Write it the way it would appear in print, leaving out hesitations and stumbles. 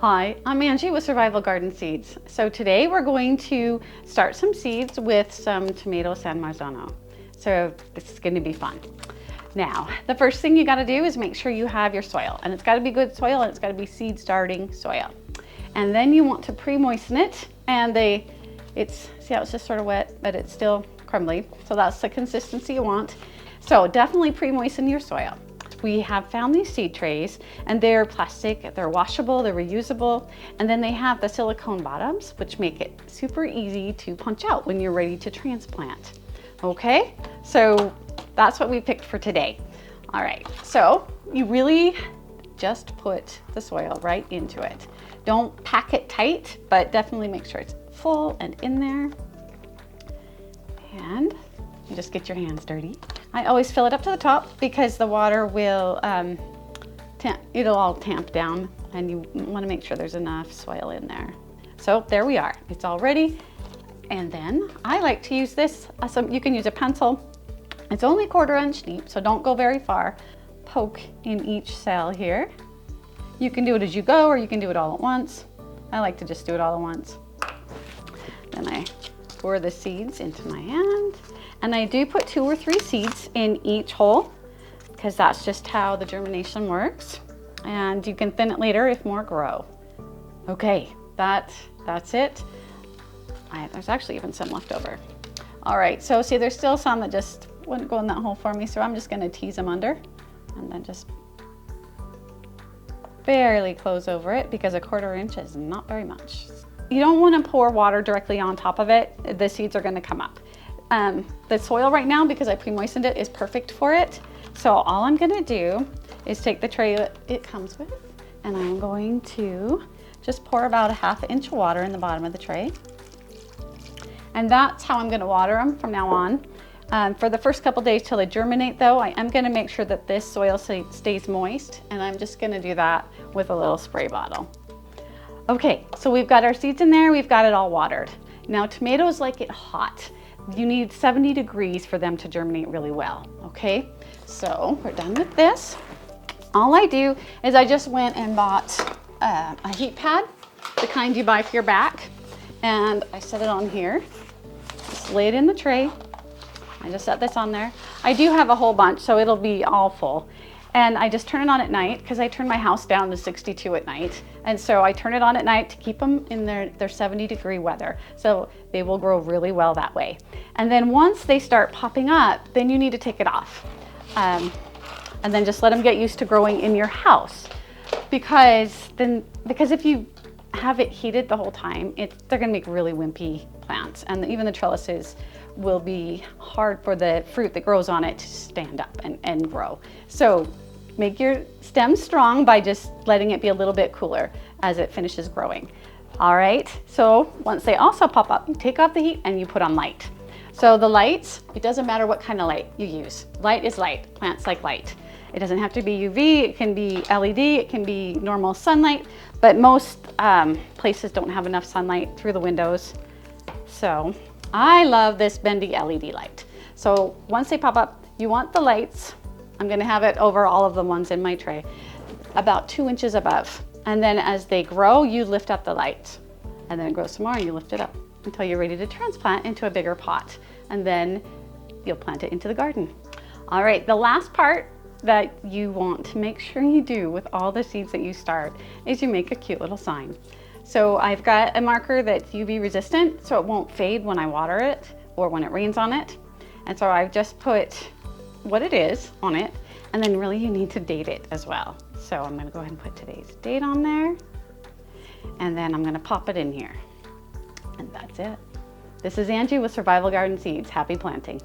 Hi, I'm Angie with Survival Garden Seeds. So today we're going to start some seeds with some tomato San Marzano. So this is going to be fun. Now, the first thing you got to do is make sure you have your soil, and it's got to be good soil and it's got to be seed starting soil. And then you want to pre-moisten it, and see how it's just sort of wet, but it's still crumbly. So that's the consistency you want. So definitely pre-moisten your soil. We have found these seed trays, and they're plastic, they're washable, they're reusable, and then they have the silicone bottoms, which make it super easy to punch out when you're ready to transplant. Okay, so that's what we picked for today. All right, so you really just put the soil right into it. Don't pack it tight, but definitely make sure it's full and in there. And you just get your hands dirty. I always fill it up to the top because the water will, it'll all tamp down, and you want to make sure there's enough soil in there. So there we are, it's all ready. And then I like to use this, you can use a pencil. It's only 1/4 inch deep, so don't go very far. Poke in each cell here. You can do it as you go, or you can do it all at once. I like to just do it all at once. Then I pour the seeds into my hand. And I do put 2 or 3 seeds in each hole because that's just how the germination works. And you can thin it later if more grow. Okay, that's it. There's actually even some left over. All right, so see, there's still some that just wouldn't go in that hole for me, so I'm just gonna tease them under and then just barely close over it because 1/4 inch is not very much. You don't wanna pour water directly on top of it. The seeds are gonna come up. The soil right now, because I pre-moistened it, is perfect for it. So all I'm gonna do is take the tray it comes with, and I'm going to just pour about 1/2 inch of water in the bottom of the tray. And that's how I'm gonna water them from now on. For the first couple days till they germinate though, I am gonna make sure that this soil stays moist, and I'm just gonna do that with a little spray bottle. Okay, so we've got our seeds in there, we've got it all watered. Now tomatoes like it hot. You need 70 degrees for them to germinate really well, okay? So we're done with this. All I do is I just went and bought a heat pad, the kind you buy for your back, and I set it on here. Just lay it in the tray. I just set this on there. I do have a whole bunch, so it'll be all full. And I just turn it on at night because I turn my house down to 62 at night. And so I turn it on at night to keep them in their 70-degree weather. So they will grow really well that way. And then once they start popping up, then you need to take it off. And then just let them get used to growing in your house. Because if you have it heated the whole time, they're gonna make really wimpy plants. And even the trellises will be hard for the fruit that grows on it to stand up and grow. So make your stems strong by just letting it be a little bit cooler as it finishes growing. All right, so once they also pop up, you take off the heat and you put on light. So the lights, it doesn't matter what kind of light you use. Light is light, plants like light. It doesn't have to be UV, it can be LED, it can be normal sunlight, but most places don't have enough sunlight through the windows. So I love this bendy LED light. So once they pop up, you want the lights, I'm gonna have it over all of the ones in my tray, about 2 inches above. And then as they grow, you lift up the light. And then it grows some more and you lift it up until you're ready to transplant into a bigger pot. And then you'll plant it into the garden. All right, the last part that you want to make sure you do with all the seeds that you start is you make a cute little sign. So I've got a marker that's UV resistant, so it won't fade when I water it or when it rains on it. And so I've just put what it is on it, and then really you need to date it as well. So I'm gonna go ahead and put today's date on there, and then I'm gonna pop it in here. And that's it. This is Angie with Survival Garden Seeds. Happy planting.